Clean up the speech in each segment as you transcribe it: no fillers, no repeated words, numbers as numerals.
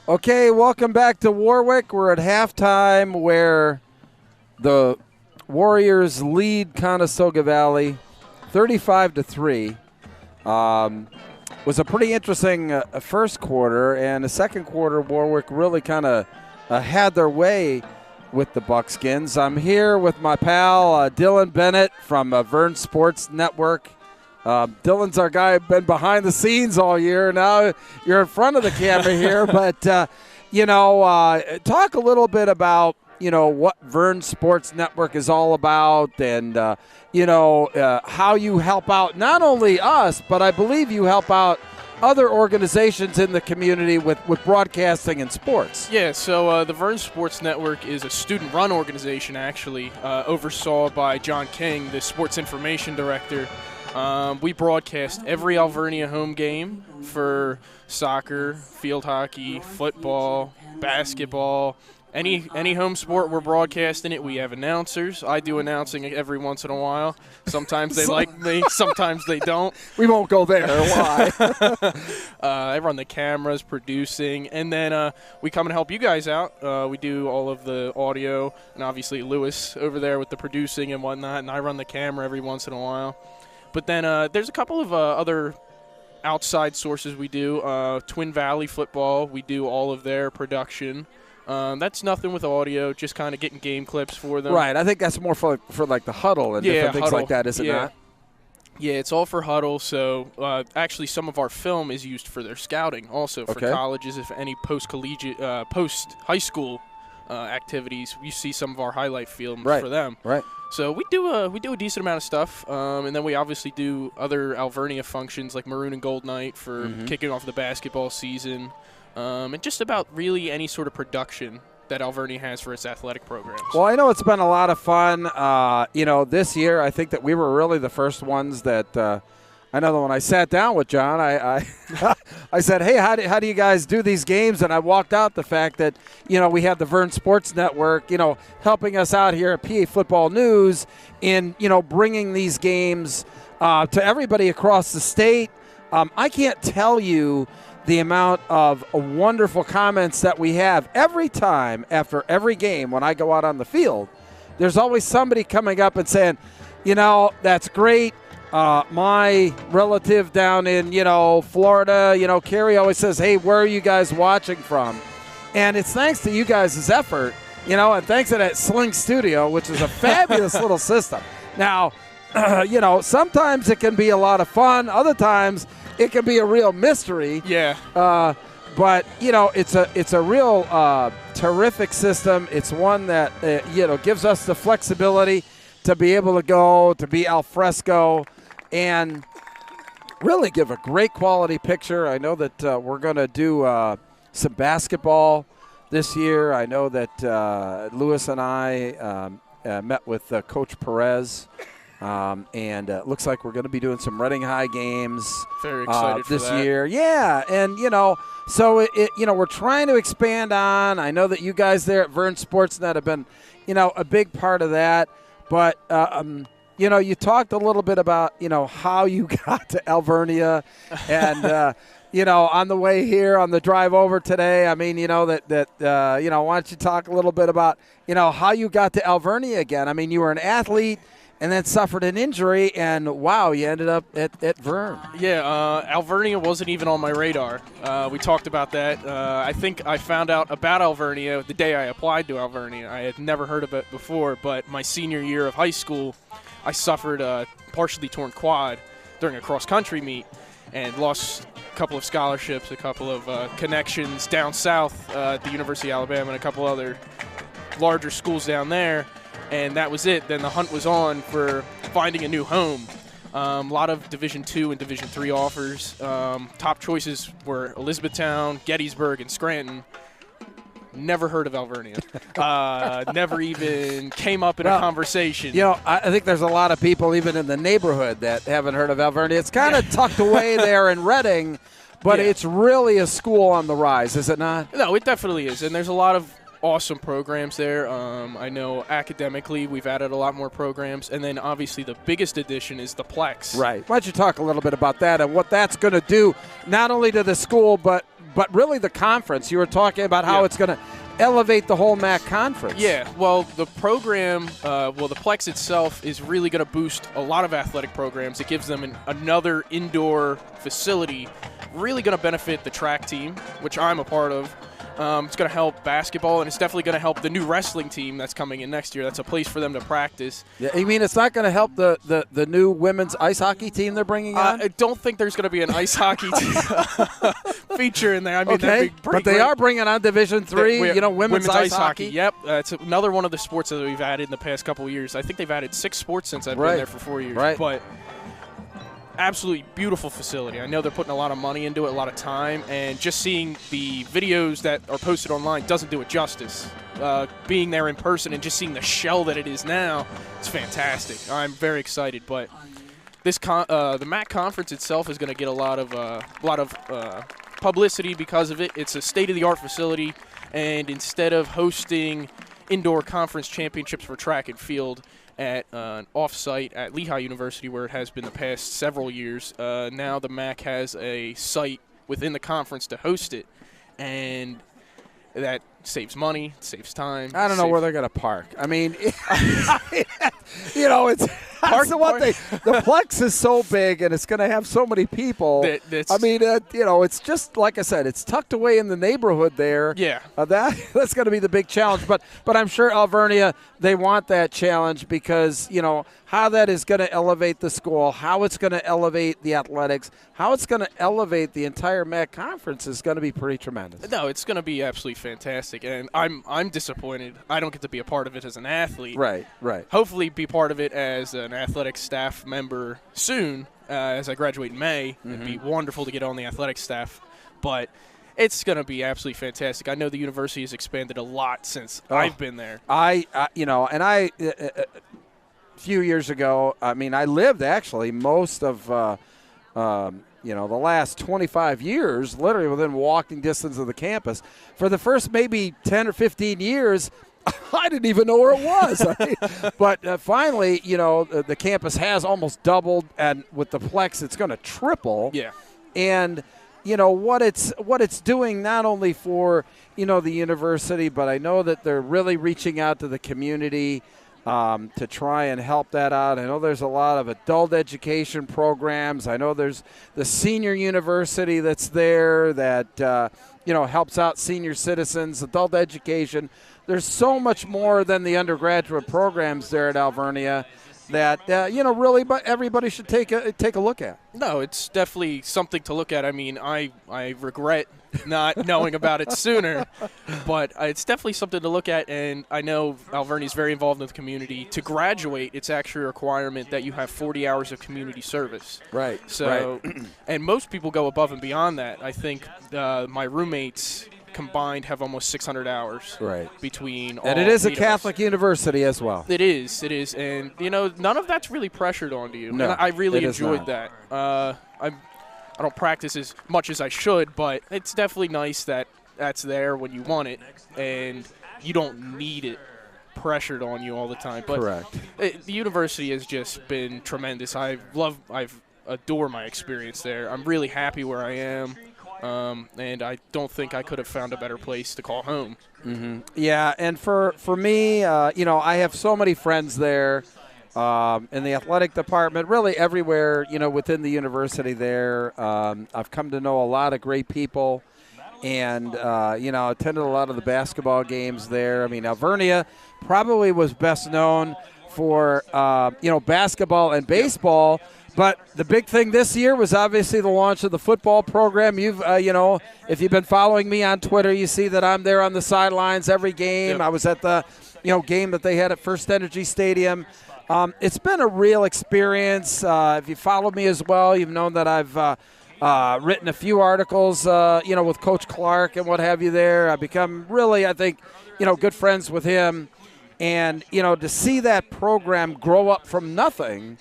Okay, welcome back to Warwick. We're at halftime where the Warriors lead Conestoga Valley 35-3. Was a pretty interesting first quarter, and the second quarter, Warwick really kind of had their way with the Buckskins. I'm here with my pal Dylan Bennett from Vern Sports Network. Dylan's our guy, been behind the scenes all year. Now you're in front of the camera here, but talk a little bit about what Vern Sports Network is all about, and how you help out not only us, but I believe you help out other organizations in the community with broadcasting and sports. Yeah, so the Vern Sports Network is a student-run organization, actually, oversaw by John King, the sports information director. We broadcast every Alvernia home game for soccer, field hockey, football, basketball, any home sport. We're broadcasting it. We have announcers. I do announcing every once in a while. Sometimes they like me, sometimes they don't. We won't go there. Why? I run the cameras, producing, and then we come and help you guys out. We do all of the audio, and obviously Lewis over there with the producing and whatnot, and I run the camera every once in a while. But then there's a couple of other outside sources we do. Twin Valley Football, we do all of their production. That's nothing with audio, just kind of getting game clips for them. Right. I think that's more for like the huddle and different things like that, is it not? Yeah, it's all for huddle. So actually some of our film is used for their scouting also for colleges, if any post-collegiate, post-high school activities. You see some of our highlight films for them. Right. So we do a decent amount of stuff, and then we obviously do other Alvernia functions like Maroon and Gold Night for kicking off the basketball season, and just about really any sort of production that Alvernia has for its athletic programs. Well, I know it's been a lot of fun. This year I think that we were really the first ones that I know that when I sat down with John, I I said, hey, how do you guys do these games? And I walked out the fact that, we have the Vern Sports Network, helping us out here at PA Football News in, bringing these games to everybody across the state. I can't tell you the amount of wonderful comments that we have every time after every game when I go out on the field. There's always somebody coming up and saying, that's great. My relative down in, Florida, Carrie always says, hey, where are you guys watching from? And it's thanks to you guys' effort, and thanks to that Sling Studio, which is a fabulous little system. Now, sometimes it can be a lot of fun. Other times it can be a real mystery. Yeah. But, it's a real terrific system. It's one that, gives us the flexibility to be able to go, to be al fresco, and really give a great quality picture. I know that we're going to do some basketball this year. I know that Lewis and I met with Coach Perez, and it looks like we're going to be doing some Reading High games. Very excited for this that. year. Yeah, and so we're trying to expand on. I know that you guys there at Vern Sportsnet have been, a big part of that. But, you talked a little bit about, how you got to Alvernia and, on the way here, on the drive over today. I mean, why don't you talk a little bit about, how you got to Alvernia again? I mean, you were an athlete and then suffered an injury, and, wow, you ended up at Vern. Yeah, Alvernia wasn't even on my radar. We talked about that. I think I found out about Alvernia the day I applied to Alvernia. I had never heard of it before, but my senior year of high school, I suffered a partially torn quad during a cross-country meet and lost a couple of scholarships, a couple of connections down south at the University of Alabama and a couple other larger schools down there. And that was it. Then the hunt was on for finding a new home. A lot of Division II and Division III offers. Top choices were Elizabethtown, Gettysburg, and Scranton. Never heard of Alvernia. Never even came up in a conversation. I think there's a lot of people even in the neighborhood that haven't heard of Alvernia. It's kind of tucked away there in Reading, but it's really a school on the rise, is it not? No, it definitely is. And there's a lot of awesome programs there. I know academically we've added a lot more programs, and then obviously the biggest addition is the Plex. Right. Why don't you talk a little bit about that and what that's going to do not only to the school but but really the conference. You were talking about how it's going to elevate the whole MAC conference. Yeah, well, the program, the Plex itself is really going to boost a lot of athletic programs. It gives them another indoor facility, really going to benefit the track team, which I'm a part of. It's going to help basketball, and it's definitely going to help the new wrestling team that's coming in next year. That's a place for them to practice. Yeah, you mean it's not going to help the new women's ice hocky team they're bringing on? I don't think there's going to be an ice hockey feature in there. I mean, okay, but they are bringing on Division III, women's ice hockey. Yep, it's another one of the sports that we've added in the past couple of years. I think they've added 6 sports since I've been there for 4 years. Right. But absolutely beautiful facility. I know they're putting a lot of money into it, a lot of time, and just seeing the videos that are posted online doesn't do it justice. Being there in person and just seeing the shell that it is now, it's fantastic. I'm very excited, but this the MAC conference itself is going to get a lot of publicity because of it. It's a state-of-the-art facility, and instead of hosting indoor conference championships for track and field at an off-site at Lehigh University, where it has been the past several years, now the MAC has a site within the conference to host it, and that saves money, saves time. I don't know where they're going to park. I mean, it's that's the one thing. The Plex is so big, and it's going to have so many people. It's just like I said, it's tucked away in the neighborhood there. Yeah, that's going to be the big challenge. But I'm sure Alvernia, they want that challenge because how that is going to elevate the school, how it's going to elevate the athletics, how it's going to elevate the entire MAC conference is going to be pretty tremendous. No, it's going to be absolutely fantastic, and I'm disappointed I don't get to be a part of it as an athlete. Right. Hopefully be part of it as an athletic staff member soon as I graduate in May. It'd be wonderful to get on the athletic staff, but it's going to be absolutely fantastic. I know the university has expanded a lot since I've been there. A few years ago, I mean, I lived actually most of the last 25 years, literally within walking distance of the campus. For the first maybe 10 or 15 years, I didn't even know where it was. But finally, the campus has almost doubled, and with the Plex, it's going to triple. Yeah. And what it's doing not only for the university, but I know that they're really reaching out to the community to try and help that out. I know there's a lot of adult education programs. I know there's the senior university that's there that helps out senior citizens, adult education. There's so much more than the undergraduate programs there at Alvernia that really, but everybody should take a look at. No, it's definitely something to look at. I mean, I regret not knowing about it sooner, but it's definitely something to look at. And I know Alvernia is very involved in the community. To graduate, it's actually a requirement that you have 40 hours of community service. Right. So, and most people go above and beyond that. I think my roommates combined have almost 600 hours between all. And it is a Catholic university as well. It is, and none of that's really pressured onto you. No, and I really enjoyed that. I don't practice as much as I should, but it's definitely nice that that's there when you want it, and you don't need it pressured on you all the time. But correct. The university has just been tremendous. I've adored my experience there. I'm really happy where I am. And I don't think I could have found a better place to call home. Mm-hmm. Yeah, and for me, I have so many friends there in the athletic department, really everywhere, within the university there. I've come to know a lot of great people and, attended a lot of the basketball games there. I mean, Alvernia probably was best known for, basketball and baseball. But the big thing this year was obviously the launch of the football program. You've, if you've been following me on Twitter, you see that I'm there on the sidelines every game. Yep. I was at the, game that they had at First Energy Stadium. It's been a real experience. If you followed me as well, you've known that I've written a few articles, with Coach Clark and what have you there. I've become really, I think, good friends with him. And, to see that program grow up from nothing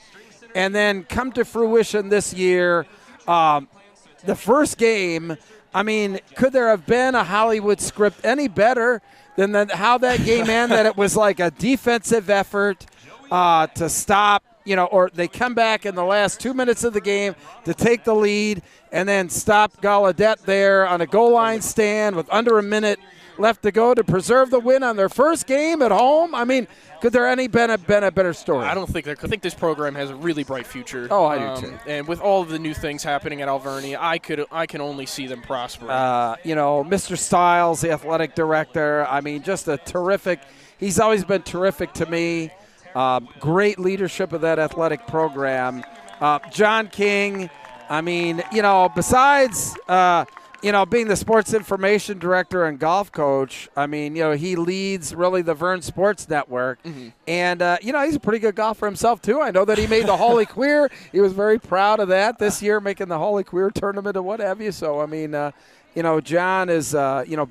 and then come to fruition this year, the first game, I mean, could there have been a Hollywood script any better than how that game ended? That it was like a defensive effort to stop, or they come back in the last 2 minutes of the game to take the lead and then stop Gallaudet there on a goal line stand with under a minute left to go to preserve the win on their first game at home. I mean, could there been a better story? I don't think there could. I think this program has a really bright future. Oh, I do too. And with all of the new things happening at Alvernia, I can only see them prospering. Mr. Stiles, the athletic director, I mean, just a terrific – he's always been terrific to me. Great leadership of that athletic program. John King, I mean, besides being the sports information director and golf coach, I mean, he leads really the Vern Sports Network. Mm-hmm. And, he's a pretty good golfer himself, too. I know that he made the Holy Queer. He was very proud of that this year, making the Holy Queer tournament and what have you. So, I mean, John is,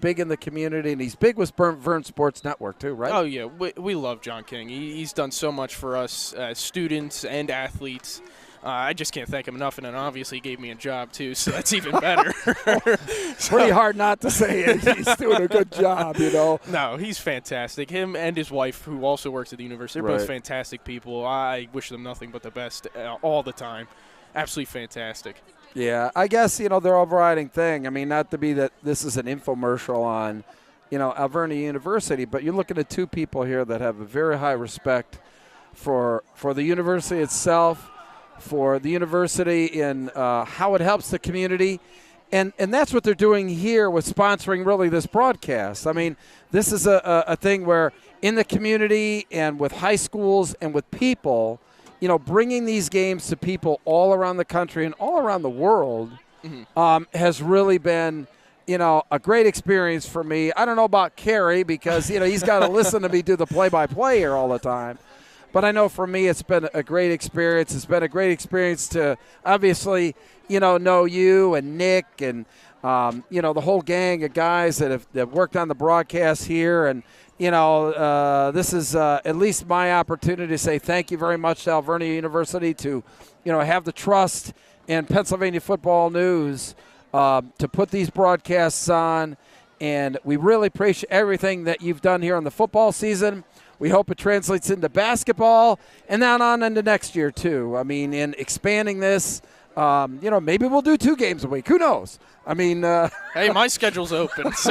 big in the community, and he's big with Vern Sports Network, too, right? Oh, yeah. We love John King. He's done so much for us as students and athletes. I just can't thank him enough, and then obviously he gave me a job, too, so that's even better. Pretty hard not to say it. He's doing a good job, No, he's fantastic. Him and his wife, who also works at the university, they're both fantastic people. I wish them nothing but the best all the time. Absolutely fantastic. Yeah, I guess, their overriding thing, I mean, not to be that this is an infomercial on, Alvernia University, but you're looking at two people here that have a very high respect for the university itself, for the university in how it helps the community. And that's what they're doing here with sponsoring really this broadcast. I mean, this is a thing where in the community and with high schools and with people, bringing these games to people all around the country and all around the world has really been, a great experience for me. I don't know about Kerry because, he's got to listen to me do the play-by-play here all the time. But I know for me it's been a great experience. It's been a great experience to obviously, know you and Nick and, the whole gang of guys that have worked on the broadcast here. And, this is at least my opportunity to say thank you very much to Alvernia University to, have the trust in Pennsylvania Football News to put these broadcasts on. And we really appreciate everything that you've done here on the football season. We hope it translates into basketball and then on into next year, too. I mean, in expanding this, maybe we'll do 2 games a week. Who knows? I mean, hey, my schedule's open, so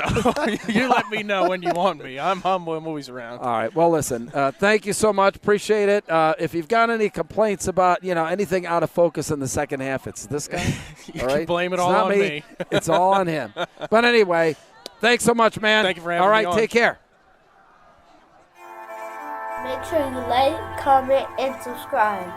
you let me know when you want me. I'm always around. All right. Well, listen, thank you so much. Appreciate it. If you've got any complaints about, anything out of focus in the second half, it's this guy. You all right? can blame it it's all not on me. It's all on him. But anyway, thanks so much, man. Thank you for having me on. All right, on. take care. Make sure you like, comment, and subscribe.